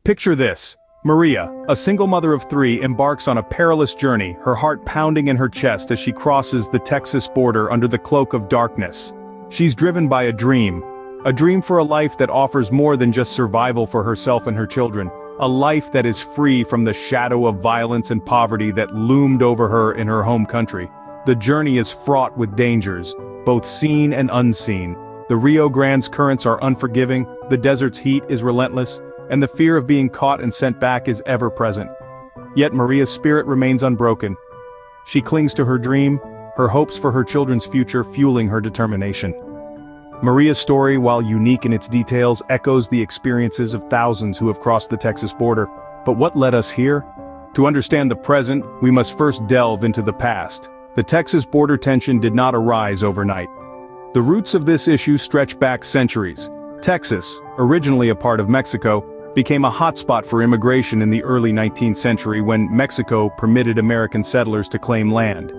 Picture this. Maria, a single mother of three, embarks on a perilous journey, her heart pounding in her chest as she crosses the Texas border under the cloak of darkness. She's driven by a dream for a life that offers more than just survival for herself and her children, a life that is free from the shadow of violence and poverty that loomed over her in her home country. The journey is fraught with dangers, both seen and unseen. The Rio Grande's currents are unforgiving, the desert's heat is relentless, and the fear of being caught and sent back is ever present. Yet Maria's spirit remains unbroken. She clings to her dream, her hopes for her children's future fueling her determination. Maria's story, while unique in its details, echoes the experiences of thousands who have crossed the Texas border. But what led us here? To understand the present, we must first delve into the past. The Texas border tension did not arise overnight. The roots of this issue stretch back centuries. Texas, originally a part of Mexico, became a hotspot for immigration in the early 19th century when Mexico permitted American settlers to claim land.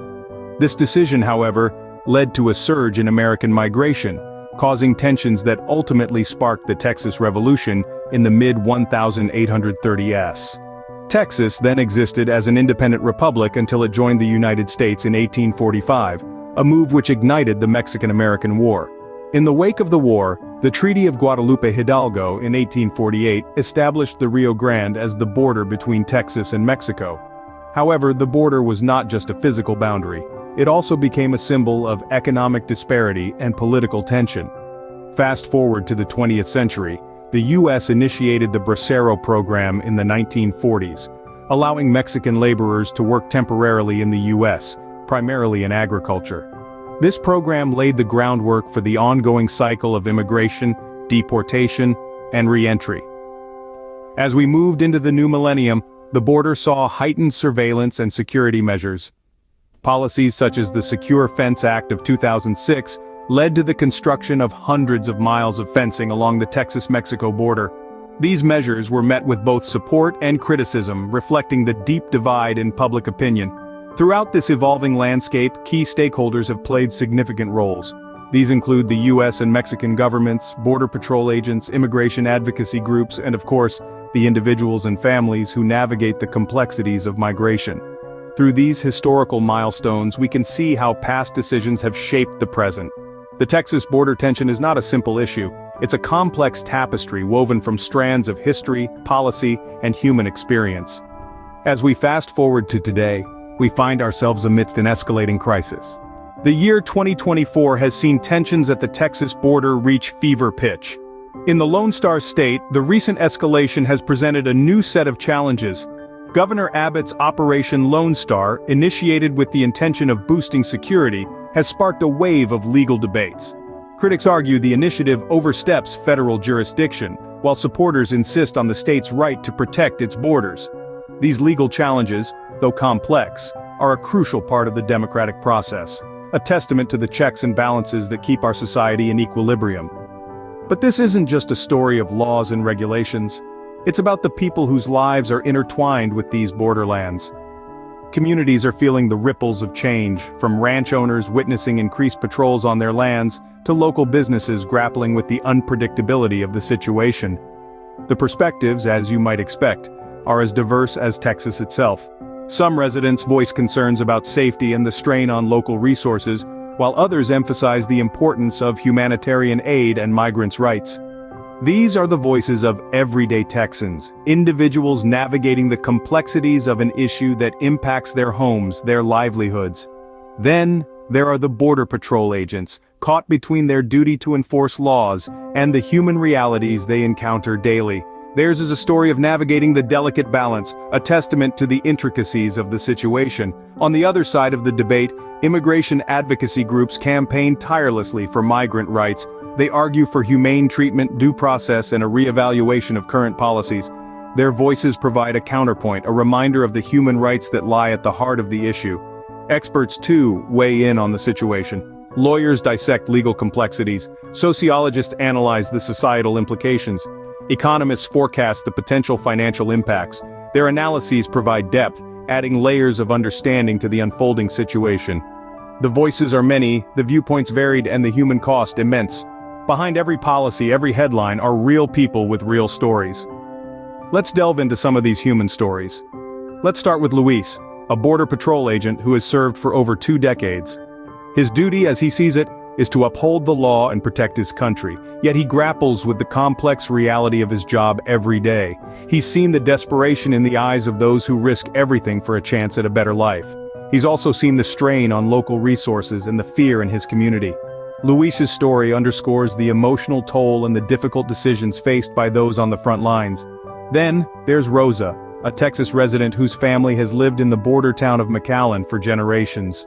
This decision, however, led to a surge in American migration, causing tensions that ultimately sparked the Texas Revolution in the mid-1830s. Texas then existed as an independent republic until it joined the United States in 1845, a move which ignited the Mexican-American War. In the wake of the war, the Treaty of Guadalupe Hidalgo in 1848 established the Rio Grande as the border between Texas and Mexico. However, the border was not just a physical boundary. It also became a symbol of economic disparity and political tension. Fast forward to the 20th century, the U.S. initiated the Bracero program in the 1940s, allowing Mexican laborers to work temporarily in the U.S., primarily in agriculture. This program laid the groundwork for the ongoing cycle of immigration, deportation, and re-entry. As we moved into the new millennium, the border saw heightened surveillance and security measures. Policies such as the Secure Fence Act of 2006 led to the construction of hundreds of miles of fencing along the Texas-Mexico border. These measures were met with both support and criticism, reflecting the deep divide in public opinion. Throughout this evolving landscape, key stakeholders have played significant roles. These include the U.S. and Mexican governments, border patrol agents, immigration advocacy groups, and of course, the individuals and families who navigate the complexities of migration. Through these historical milestones, we can see how past decisions have shaped the present. The Texas border tension is not a simple issue. It's a complex tapestry woven from strands of history, policy, and human experience. As we fast forward to today, we find ourselves amidst an escalating crisis. The year 2024 has seen tensions at the Texas border reach fever pitch. In the Lone Star State, the recent escalation has presented a new set of challenges. Governor Abbott's Operation Lone Star, initiated with the intention of boosting security, has sparked a wave of legal debates. Critics argue the initiative oversteps federal jurisdiction, while supporters insist on the state's right to protect its borders. These legal challenges, though complex, are a crucial part of the democratic process, a testament to the checks and balances that keep our society in equilibrium. But this isn't just a story of laws and regulations. It's about the people whose lives are intertwined with these borderlands. Communities are feeling the ripples of change, from ranch owners witnessing increased patrols on their lands, to local businesses grappling with the unpredictability of the situation. The perspectives, as you might expect, are as diverse as Texas itself. Some residents voice concerns about safety and the strain on local resources, while others emphasize the importance of humanitarian aid and migrants' rights. These are the voices of everyday Texans, individuals navigating the complexities of an issue that impacts their homes, their livelihoods. Then, there are the Border Patrol agents, caught between their duty to enforce laws and the human realities they encounter daily. Theirs is a story of navigating the delicate balance, a testament to the intricacies of the situation. On the other side of the debate, immigration advocacy groups campaign tirelessly for migrant rights. They argue for humane treatment, due process, and a re-evaluation of current policies. Their voices provide a counterpoint, a reminder of the human rights that lie at the heart of the issue. Experts, too, weigh in on the situation. Lawyers dissect legal complexities. Sociologists analyze the societal implications. Economists forecast the potential financial impacts. Their analyses provide depth, adding layers of understanding to the unfolding situation. The voices are many, the viewpoints varied, and the human cost immense. Behind every policy, every headline, are real people with real stories. Let's delve into some of these human stories. Let's start with Luis, a Border Patrol agent who has served for over 2 decades. His duty, as he sees it, is to uphold the law and protect his country, yet he grapples with the complex reality of his job every day. He's seen the desperation in the eyes of those who risk everything for a chance at a better life. He's also seen the strain on local resources and the fear in his community. Luis's story underscores the emotional toll and the difficult decisions faced by those on the front lines. Then, there's Rosa, a Texas resident whose family has lived in the border town of McAllen for generations.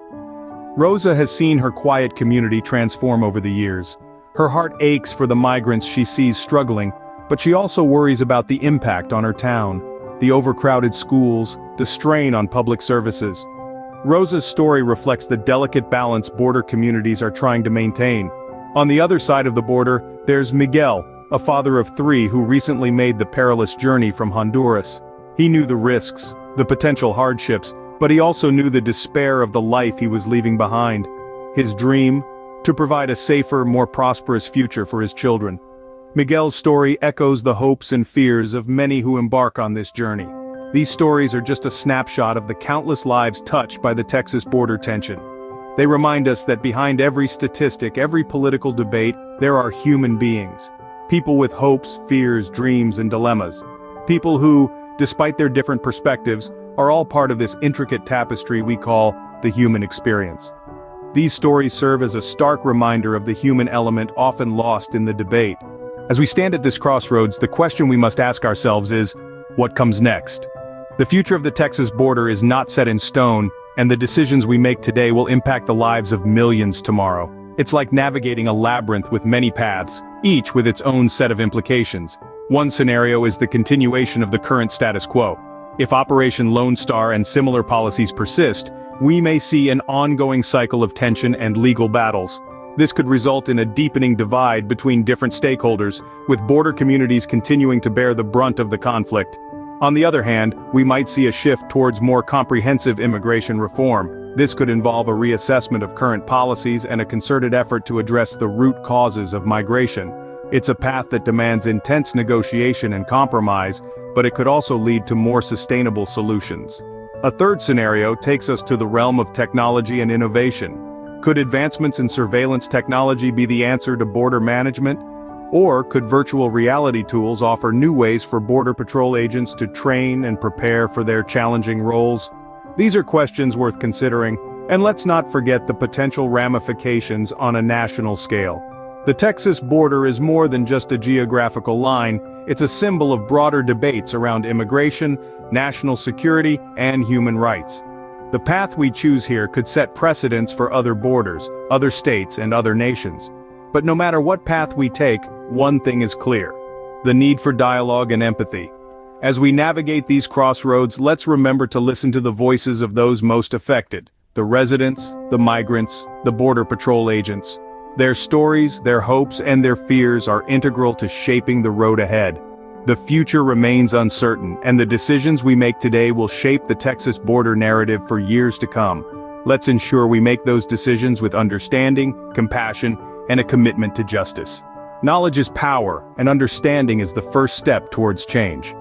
Rosa has seen her quiet community transform over the years. Her heart aches for the migrants she sees struggling, but she also worries about the impact on her town, the overcrowded schools, the strain on public services. Rosa's story reflects the delicate balance border communities are trying to maintain. On the other side of the border, there's Miguel, a father of 3 who recently made the perilous journey from Honduras. He knew the risks, the potential hardships, but he also knew the despair of the life he was leaving behind. His dream, to provide a safer, more prosperous future for his children. Miguel's story echoes the hopes and fears of many who embark on this journey. These stories are just a snapshot of the countless lives touched by the Texas border tension. They remind us that behind every statistic, every political debate, there are human beings. People with hopes, fears, dreams, and dilemmas. People who, despite their different perspectives, are all part of this intricate tapestry we call the human experience. These stories serve as a stark reminder of the human element often lost in the debate. As we stand at this crossroads, the question we must ask ourselves is, what comes next? The future of the Texas border is not set in stone, and the decisions we make today will impact the lives of millions tomorrow. It's like navigating a labyrinth with many paths, each with its own set of implications. One scenario is the continuation of the current status quo. If Operation Lone Star and similar policies persist, we may see an ongoing cycle of tension and legal battles. This could result in a deepening divide between different stakeholders, with border communities continuing to bear the brunt of the conflict. On the other hand, we might see a shift towards more comprehensive immigration reform. This could involve a reassessment of current policies and a concerted effort to address the root causes of migration. It's a path that demands intense negotiation and compromise, but it could also lead to more sustainable solutions. A third scenario takes us to the realm of technology and innovation. Could advancements in surveillance technology be the answer to border management? Or could virtual reality tools offer new ways for Border Patrol agents to train and prepare for their challenging roles? These are questions worth considering, and let's not forget the potential ramifications on a national scale. The Texas border is more than just a geographical line, it's a symbol of broader debates around immigration, national security, and human rights. The path we choose here could set precedents for other borders, other states, and other nations. But no matter what path we take, one thing is clear: the need for dialogue and empathy. As we navigate these crossroads, let's remember to listen to the voices of those most affected: the residents, the migrants, the Border Patrol agents. Their stories, their hopes, and their fears are integral to shaping the road ahead. The future remains uncertain, and the decisions we make today will shape the Texas border narrative for years to come. Let's ensure we make those decisions with understanding, compassion, and a commitment to justice. Knowledge is power, and understanding is the first step towards change.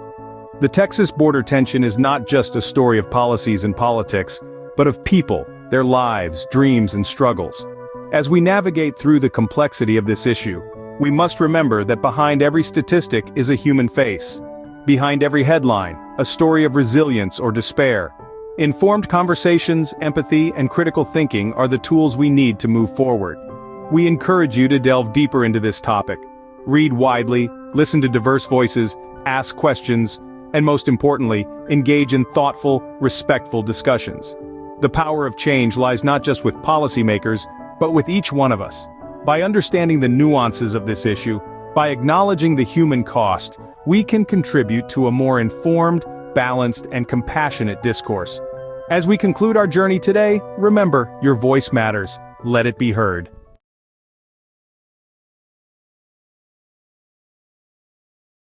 The Texas border tension is not just a story of policies and politics, but of people, their lives, dreams, and struggles. As we navigate through the complexity of this issue, we must remember that behind every statistic is a human face. Behind every headline, a story of resilience or despair. Informed conversations, empathy, and critical thinking are the tools we need to move forward. We encourage you to delve deeper into this topic. Read widely, listen to diverse voices, ask questions, and most importantly, engage in thoughtful, respectful discussions. The power of change lies not just with policymakers, but with each one of us. By understanding the nuances of this issue, by acknowledging the human cost, we can contribute to a more informed, balanced, and compassionate discourse. As we conclude our journey today, remember, your voice matters. Let it be heard.